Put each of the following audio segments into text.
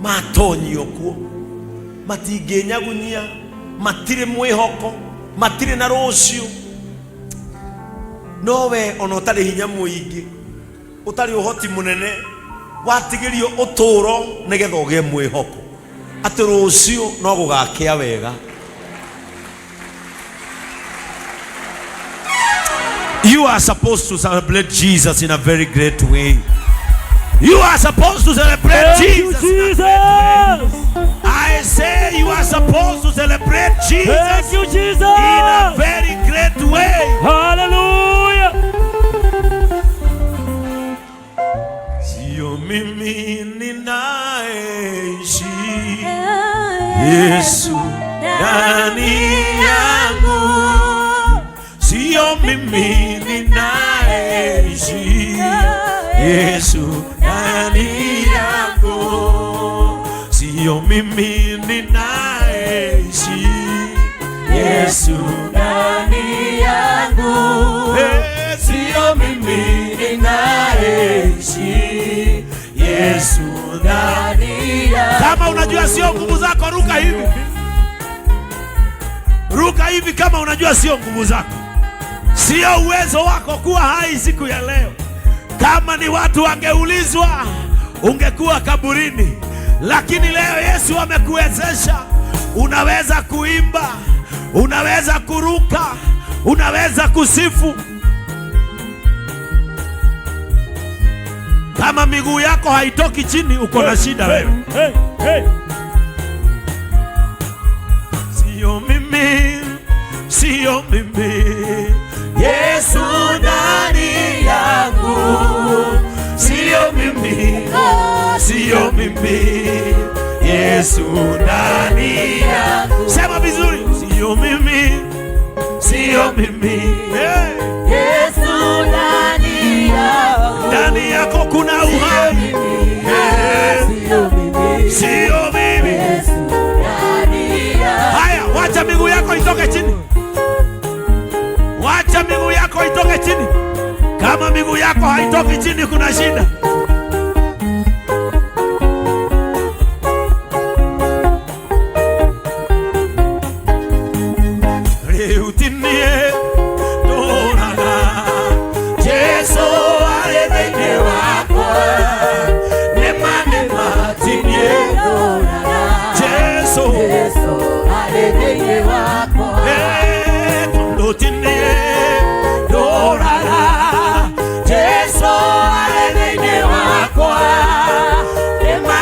matonyio kuo matinginyagunyia matire mwihoko matire na rucio nowe ona utari hinya muingi utari uhoti munene watigirio uturo nigetha ugie mwihoko ati rucio no gugakia wega. You are supposed to celebrate Jesus in a very great way. You are supposed to celebrate Jesus in a great way. I say you are supposed to celebrate Jesus in a very great way. Hallelujah. Sio mimi ninaishi, Yesu ndani yangu. Sio mimi ninaishi, Yesu ndani yangu. Sio mimi ninaishi, Yesu ndani yangu. Sio mimi ninaishi, Yesu ndani yangu. Kama unajua sio nguvu zako, ruka hivi. Ruka hivi kama unajua sio nguvu zako, sio uwezo wako kuwa hai siku ya leo. Kama ni watu wangeulizwa, ungekuwa kaburini, lakini leo Yesu amekuwezesha. Unaweza kuimba, unaweza kuruka, unaweza kusifu. Kama miguu yako haitoki chini, uko na shida wewe. Sio mimi, sio mimi, Yesu ndani yangu. Sio mimi, sio mimi, Yesu ndani yangu. Sema vizuri, sio mimi, sio mimi, Yesu ndani yangu. Ndani yako kuna uhai. Sio mimi. Haya, wacha miguu yako itoke chini. Wacha miguu yako itoke chini. Kama miguu yako haitoki chini, kuna shida. Reutinie donana Yesu alethine wakwa nema tinie donana Yesu alethine wakwa tondo tinie donana Yesu alethine wakwa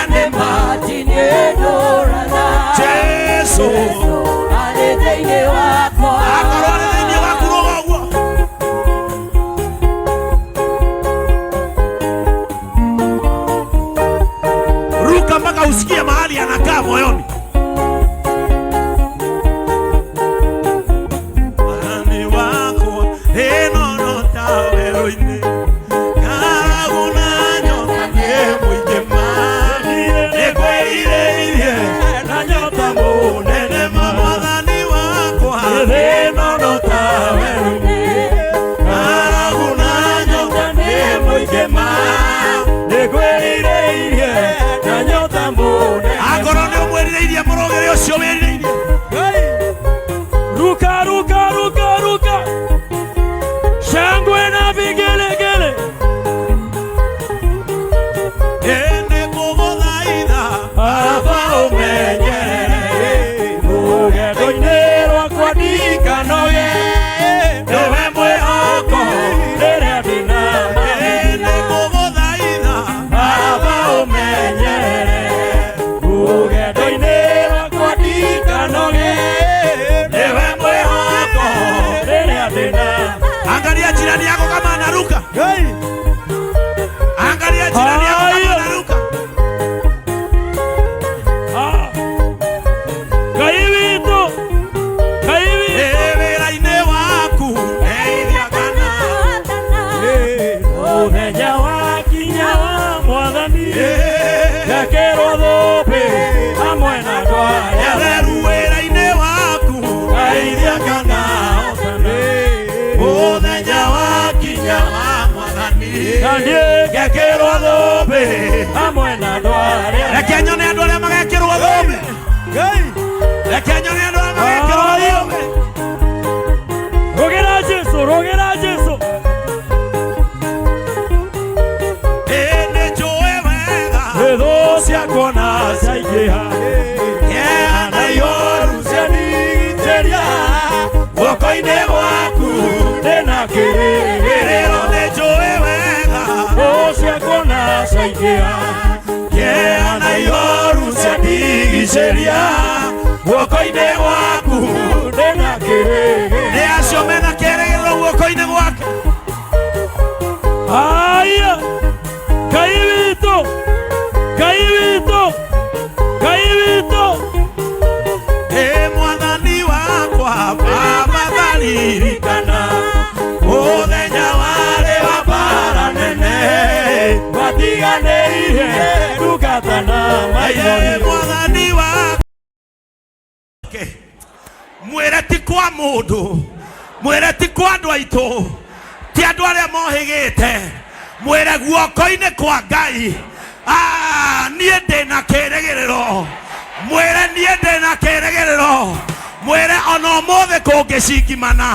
nema tinie donana Yesu alethine wakwa. Ruka mpaka usikie mahali anakaa moyoni. Mani wako enono taweroine kaguna nyota mwike mani nekweire ile na nyota munene mama. Mani wako enono taweroine kaguna nyota mwike mani nekweire ile na nyota munene. Akorone umwerire ile murogere ucio werire ile. Ruka ruka ruka ruka, shangwe na vigelegele. Ene kuguthaitha Baba umenyerere, mugeto-inĩ rwakwa ndikanoge, niwe mwĩhoko rĩrĩa ndĩna mawĩra. ene kuguthaitha Baba umenyerere, mugeto-inĩ rwakwa ndikanoge. siakona saigeha anayoru ceniteria guoko-inĩ gwaku ndĩna kĩrĩrĩro nĩnjũĩ wega siakona saigeha anayoru cendigicĩria guoko-inĩ gwaku ndĩna kĩrĩrĩro nĩ acio mena kĩrĩrĩro guoko-inĩ gwake. Aya, Kaivito, Kaivito, Kaivito. Mwathani wakwa baba tharirikana mũthenya warĩ wa mbara nene watiganĩire ndungata na maithori. Mwathani wake mwĩre ti kwa mũndũ, mwĩre ti kwa andũ aitũ, ti andũ arĩa mohĩgĩte, mwĩre guoko-inĩ kwa Ngai niĩ ndĩna kĩrĩgĩrĩro, mwĩre niĩ ndĩna kĩrĩgĩrĩro, mwĩre ona ũmũthĩ kũngĩcingimana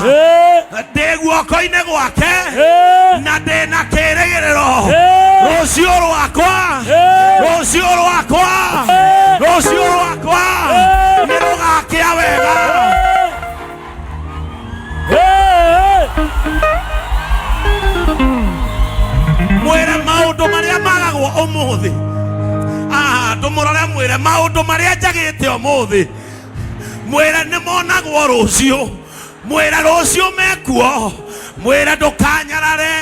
ndĩ guoko-inĩ gwake na ndĩna kĩrĩgĩrĩro. Rũciũ rwakwa, rũciũ rwakwa, rũciũ rwakwa nĩ rũgakĩa wega. Mwĩre maũndũ marĩa magagwo ũmũthĩ, ndũmũrore mwĩre maũndũ marĩa njagĩte ũmũthĩ, mwĩre nĩ monagwo rũciũ, mwĩre rũciũ mekuo, mwĩre ndũkanyarare,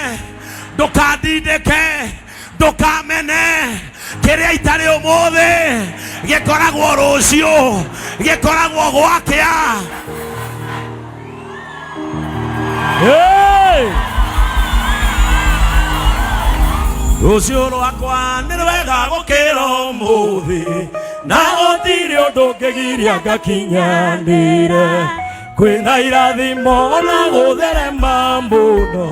ndũkandindĩke, ndũkamene, kĩrĩa itarĩ ũmũthĩ gĩkoragwo rũciũ, gĩkoragwo gwakĩa. Rũciũ rwakwa nĩ rwega gũkĩra ũmũthĩ, na gũtirĩ ũndũ ũngĩgiria ngakinyanĩre, kwĩna irathimo na gũtherema mũno,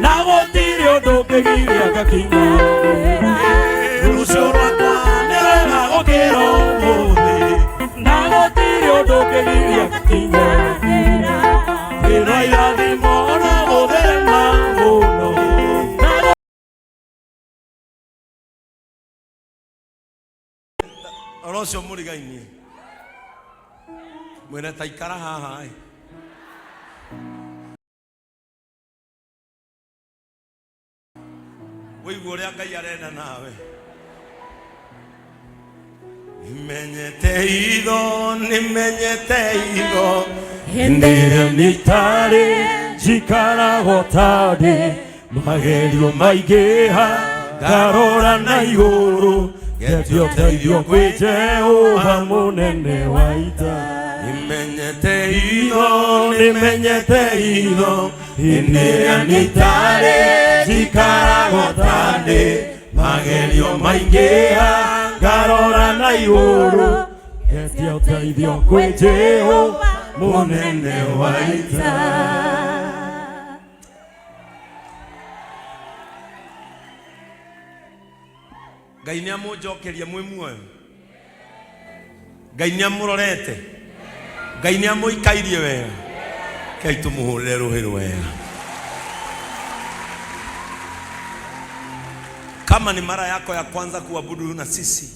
na gũtirĩ ũndũ ũngĩgiria ngakinyanĩre. Rũciũ rwakwa nĩ rwega gũkĩra ũmũthĩ, na gũtirĩ ũndũ ũngĩgiria ngakinyanĩre, kwĩna irathimo na gũtherema mũno. Rũciũ mũrigainie mwĩre ta ikara haha wĩigua ũrĩa Ngai arenda nawe. Nĩmenyete itho, nĩmenyete itho hĩndĩ ĩrĩa nĩitarĩ njikaragwo tarĩ magerio maingĩha ngarora na igũrũ getio ũteithio kwĩ Jehova mũnene wa ita. Nĩmenyete itho, nĩmenyete itho hĩndĩ ĩrĩa nĩitarĩ njikaragwo tarĩ magerio maingĩha ngarora na igũrũ getio ũteithio kwĩ Jehova mũnene wa ita. Ngai nĩ amũnjokeria mwĩ muoyo, Ngai nĩ amũrorete, Ngai nĩ amũikairie wega, kei tũmũhũrĩre rũhĩ rwega. Kama ni mara yako ya kwanza kuabudu na sisi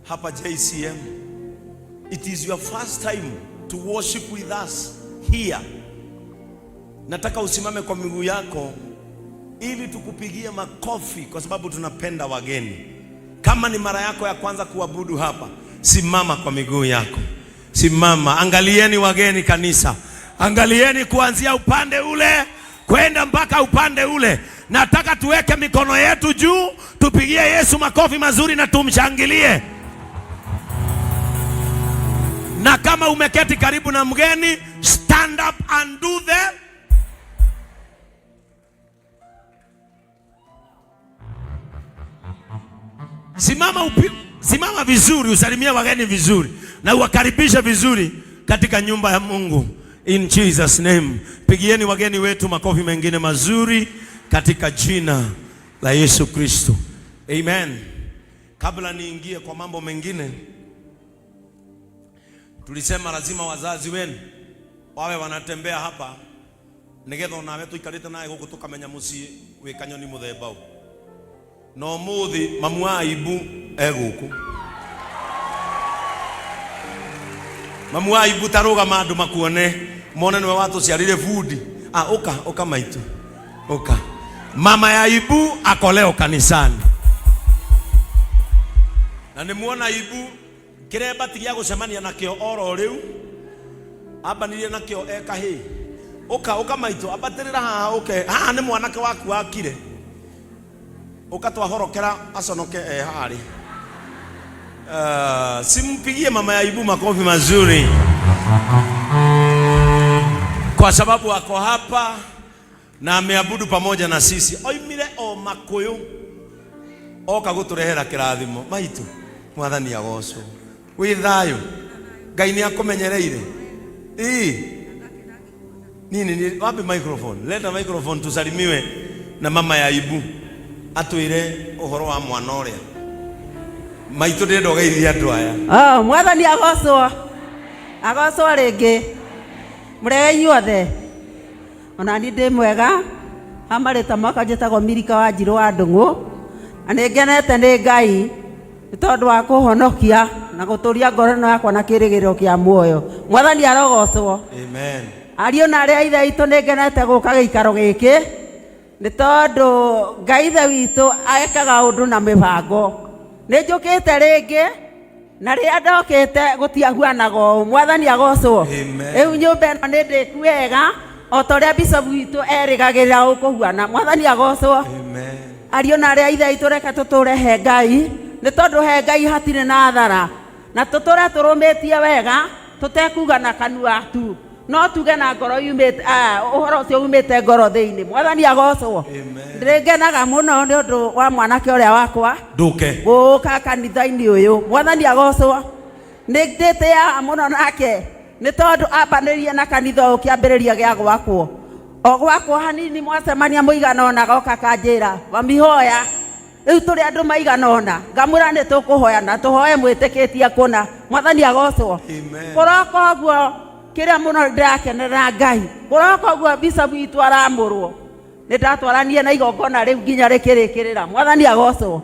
hapa JCM, it is your first time to worship with us here, nataka usimame kwa miguu yako ili tukupigie makofi kwa sababu tunapenda wageni. Kama ni mara yako ya kwanza kuabudu hapa, simama kwa miguu yako, simama. Angalieni wageni kanisa, angalieni kuanzia upande ule kwenda mpaka upande ule. Nataka tuweke mikono yetu juu, tupigie Yesu makofi mazuri na tumshangilie. Na kama umeketi karibu na mgeni, stand up and do the simama vizuri, usalimia wageni vizuri na uwakaribisha vizuri katika nyumba ya Mungu. In Jesus name. Pigieni wageni wetu makofi mengine mazuri katika jina la Yesu Kristo. Amen. Kabla niingie kwa mambo mengine, tulisema lazima wazazi wenu wawe wanatembea hapa nigetha nawe tuikarite naye guku tukamenya mucii wi kanyoni muthemba u. No muthi mamu aibu eguku mamu wa Aibu taruga mandu makuone mone niwe watuciarire budi uka maitu uka mama ya Aibu akoleo kanisani na nimuona Aibu kiremba tigia gucemania nakio oro riu ambanirie nakio ekahi uka maitu abatirira haha ni mwanake waku akire uka twahorokera aconoke hari simpigie mama ya Aibu makofi mazuri kwa sababu ako hapa na ameabudu pamoja na sisi. Oimire o makuyu oka guturehera kirathimo maitu mwathani agocwo wi thayo Ngai ni akumenyereire nini wapi microphone leta microphone tusalimiwe na mama ya Aibu atwire uhoro wa mwana uria maitu ndendo geithia andu aya mwathani agocwo ringi murege inyuothe ona ni ndi mwega amarita mwaka njitagwo Mirika wa Njirũ wa Ndung'u na ningenete ni Ngai ni tondu wa kuhonokia na guturia ngoro yakwa na kirigiro kia muoyo. Mwathani arogocwo. Amen. Ariũ na arĩa ithe witũ ningenete guka gĩikaro gĩkĩ ni tondu Ngai ithe witũ ekaga ũndũ na mĩbango. Nĩ njũkĩte rĩngĩ na rĩrĩa ndokĩte gũtiahuanaga ũũ. Mwathani agocwo. Rĩu nyũmba ĩno nĩ ndĩku wega o ta ũrĩa Bishop witũ erĩgagĩrĩra ũkũhuana. Mwathani agocwo. Amen. Ariũ na arĩa ithe witũ reke tũtũre he Ngai ni tondu he Ngai hatirĩ na thara na tũtũre tũrũmĩtie wega tũtekuga na kanua tu no tuge na ngoro yumĩte ũhoro ũcio umĩte ngoro thĩinĩ. Mwathani agocwo. Ndĩrĩngenaga mũno nĩ ũndũ wa mwanake ũrĩa wakwa nduke gũka kanitha-inĩ ũyũ. Mwathani agocwo. Nĩ ndĩtĩaga mũno nake nĩ tondu ambanĩrie na kanitha ũyũ kĩambĩrĩria gĩa gwakwo o gwakwo hanini mwacemania mũigana ona goka kanjĩra wamihoya rĩu tũrĩ andũ maigana ona ngamwĩra nĩ tũkũhoya na tũhoe mwĩtĩkĩtie kũna. Mwathani agocwo. Kũroka ũguo kĩrĩa mũno ndĩrakenera Ngai kũroka ũguo Bishop witũ aramũrwo nĩ ndatwaranie na igongona rĩu nginya rĩkĩrĩkĩrĩra. Mwathani agocwo.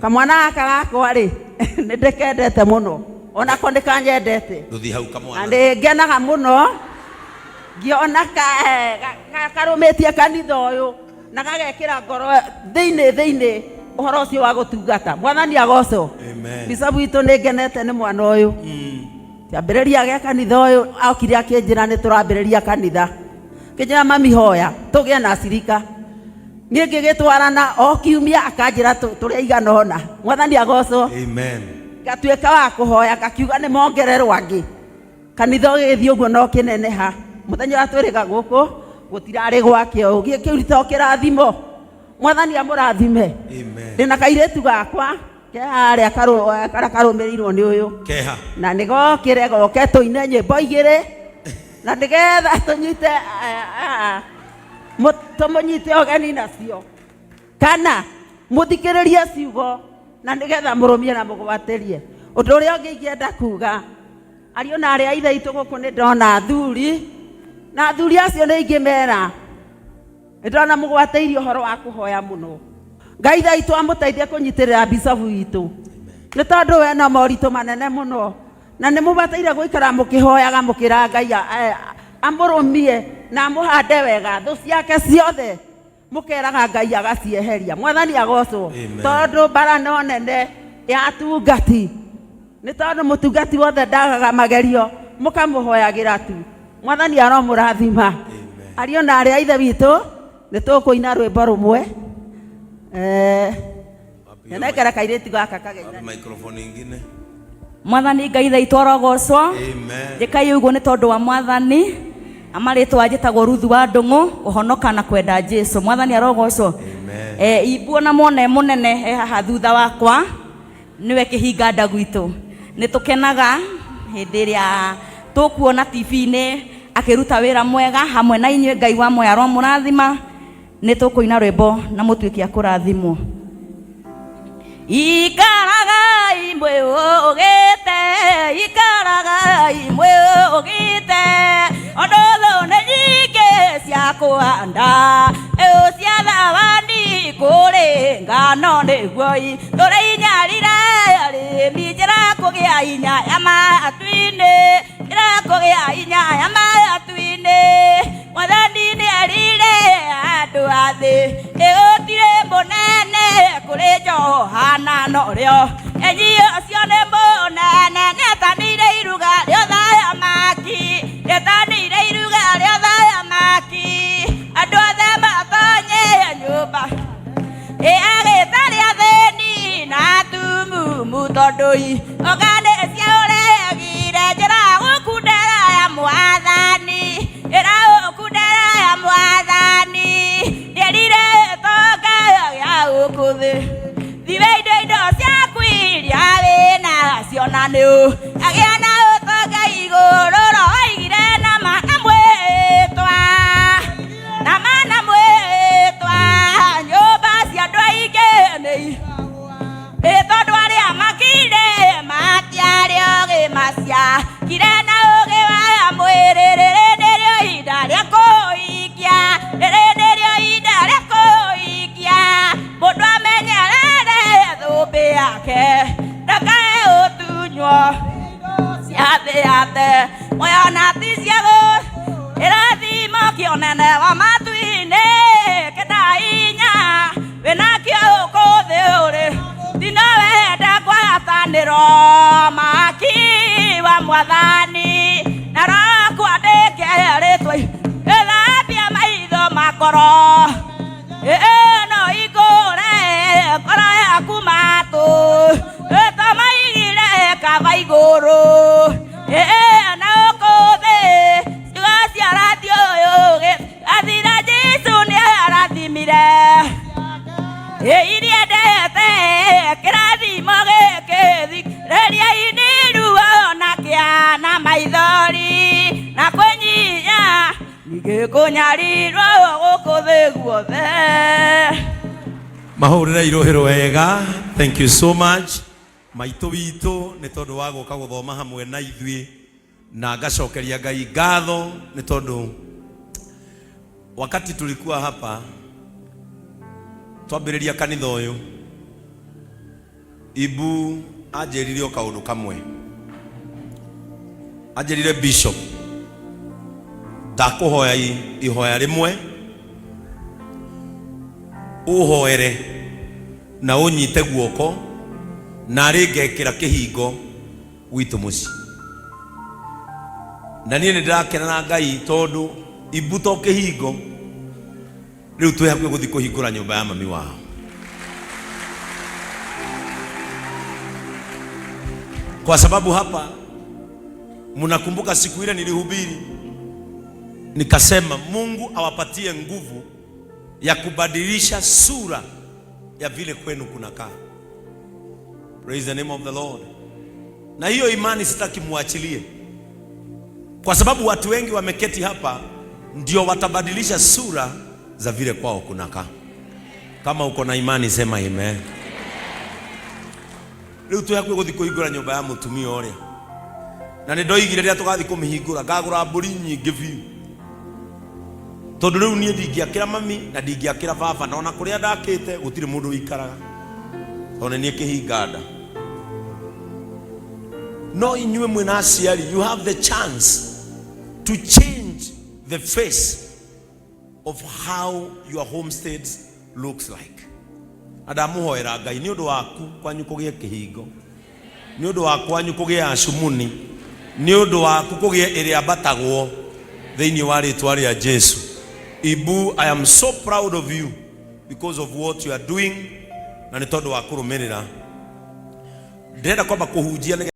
Kamwana gaka gakwa rĩ nĩ ndĩkendete mũno ona ko ndĩkanyendete na ndĩngenaga mũno ngĩona karũmĩtie kanitha ũyũ na gagekĩra ngoro thĩinĩ ũhoro ũcio wa gũtungata. Mwathani agocwo. Bishop witũ nĩ ngenete nĩ mwana ũyũ kĩambĩrĩria gĩa kanitha ũyũ okire akĩnjĩra nĩ tũrambĩrĩria kanitha kĩnjĩra mami hoya tũgĩe na cirika niĩ ngĩgĩtwarana o kiumia akanjĩra tũrĩa igana ũna. Mwathani agocwo. Ngatuĩka wa kũhoya ngakiuga nĩ mongererwo angĩ kanitha ũgĩthiĩ ũguo no kĩneneha. Mũthenya ũrĩa twĩrĩga gũkũ gũtirarĩ gwake ũguo kĩurita kĩrathimo. Mwathani amũrathime. Ndĩna kairĩtu gakwa harĩa karũmĩrĩirwo nĩ ũyũ keha na nĩ gokĩre goke tũine nyĩmbo igĩrĩ na nĩgetha tũnyite tũmũnyite ũgeni nacio kana mũthikĩrĩrie ciugo na nĩgetha mũrũmie na mũgwatĩrie. Ũndũ ũrĩa ũngĩ ingĩenda kuga ariũ na arĩa ithe itũ gũkũ nĩ ndona athuri na athuri acio nĩ ingĩmera nĩ ndona mũgwatĩirie ũhoro wa kũhoya mũno. Ngai ithe itũ amũteithie kũnyitĩrĩra Bishop witũ nĩ tondu we na moritũ manene mũno na nĩ mũbataire gũikara mũkĩhoyaga mũkĩra Ngai amũrũmie na amũhande wega thũ ciake ciothe mũkeraga Ngai agacieheria. Mwathani agocwo. Tondu mbara no nene ya tungati nĩ tondu mũtungati wothe ndagaga magerio mũkamũhoyagĩra tu. Mwathani aromũrathima. Ariũ na arĩa ithe witũ nĩ tũkũina rwĩmbo rũmwe nekera kairĩtu gaka kageithania microphone ingine. Mwathani Ngai ithe itũ arogocwo. Njĩkai ũguo nĩ tondu wa Mwathani amarĩtwa njĩtagwo Ruthu wa Ndung'u ũhonoka na kwenda Jesu. Mwathani arogocwo. Ibu na mone mũnene haha thutha wakwa niwe kĩhinga gwitũ. Nĩ tũkenaga hĩndĩ ĩrĩa tũkuona TV-inĩ akĩruta wĩra mwega hamwe na inyuĩ. Ngai wa moyo aromũrathima. Nĩ tũkũina rwĩmbo na mũtuĩke a kũrathimwo. Ikaragai mwĩũgĩte, ikaragai mwĩũgĩte, ũndũ ũyũ nĩ nyingĩ cia kũhanda, cia thawani kũrĩ ngano nĩguo tũrĩ inyarire kũgĩa inya ya matu-inĩ, kũgĩa inya ya matu-inĩ. Mwathani nĩerire andũ a thĩ, gũtirĩ mũnene kũrĩ Johana norĩo. Enyi ũcio nĩ mũnene, nĩetanĩire iruga rĩa ũthamaki, nĩetanĩire iruga rĩa ũthamaki. Andũ othe matonye nyũmba agĩtarĩ athĩni na atumumu, tondũ ioga nĩciaũregire njĩra gũkundera ya Mwathani, njĩra gũkundera ya Mwathani. Nĩerire gĩtonga gĩa gũkũ thĩ, thiwe indo ciaku iria wĩnacio, na nĩũgĩa na ũtonga igũrũ. Ro oigire nama na mwĩtwa, nama na mwĩtwa, nyũmba cia andũ aingĩ nĩ tondũ arĩa makire matiarĩ ũgĩ maciakire na ũgĩ wa mwĩrĩ. Rĩrĩ nĩrĩo ihinda rĩa kũhingia, rĩrĩ nĩrĩo ihinda rĩa kũhingia. Mũndũ amenyerere thũmbĩ yake, ndakae ũtunywo cia thĩ yake. Muoyo na ti cia irathimo kĩonene wa matu-inĩ, kĩna hinya wĩnakĩo gũkũ thĩ ũrĩ, ti no wenda ngwatanĩro maki wa Mwathani, na Roho kwandĩke rĩtwa ĩthambie maitho makoro, no igũre ngoro yaku matũ, ĩtamaigire kaba igũrũ, na gũkũ thĩ ciugo cia radio ũyũ athira Jesũ nĩarathimire. Iria ndete kĩrathimo gĩkĩ thikĩrĩriai-inĩ ruo na kĩana maithori na kwĩnyihia, ningĩ kũnyarirwo gũkũ thĩ guothe. Mahũrĩre irũhĩro wega. Thank you so much. Maitũ witũ nĩ tondũ wa gũka gũthoma hamwe na ithuĩ, na ngacokeria Ngai ngatho nĩ tondũ wakati tulikuwa hapa twambĩrĩria kanitha ũyũ, Ibu anjĩrire o kaũndũ kamwe. Anjĩrire Bishop, ndakũhoya ihoya rĩmwe, ũhoere na ũnyite guoko, na ngekĩra kĩhingo gwitũ mũciĩ. Na niĩ nĩndĩrakena na Ngai tondũ Ibu to kĩhingo, rĩu twĩ hakuhĩ gũthiĩ kũhingũra nyũmba ya mami wao. Kwa sababu hapa mnakumbuka siku ile nilihubiri nikasema Mungu awapatie nguvu ya kubadilisha sura ya vile kwenu kunakaa. Praise the name of the Lord. Na hiyo imani sitaki muachilie, kwa sababu watu wengi wameketi hapa ndio watabadilisha sura za vile kwao kunakaa. Kama uko na imani sema amen. Rĩu twĩ hakuhĩ gũthiĩ kũhingũra nyũmba ya mũtumia ũrĩa, na nĩ ndoigire rĩrĩa tũgathiĩ kũmĩhingũra ngagũra mbũri nyingĩ biũ, tondũ rĩu niĩ ndingĩakĩra mami na ndingĩakĩra baba, na ona kũrĩa ndakĩte gũtirĩ mũndũ wĩikaraga, tondũ niĩ kĩhinga nda. No inyuĩ mwĩna aciari, you have the chance to change the face of how your homestead looks like. Adamuhoera Ngai nĩ ũndũ waku kwanyu kũgĩe kĩhingo, nĩ ũndũ waku kwanyu kũgĩe acumuni, nĩ ũndũ waku kũgĩe ĩrĩa mbatagwo thĩinĩ wa rĩtwa rĩa Jesũ. Ibu, I am so proud of you because of what you are doing, na nĩ tondũ wa kũrũmĩrĩra. Ndĩrenda kwamba kũhunjia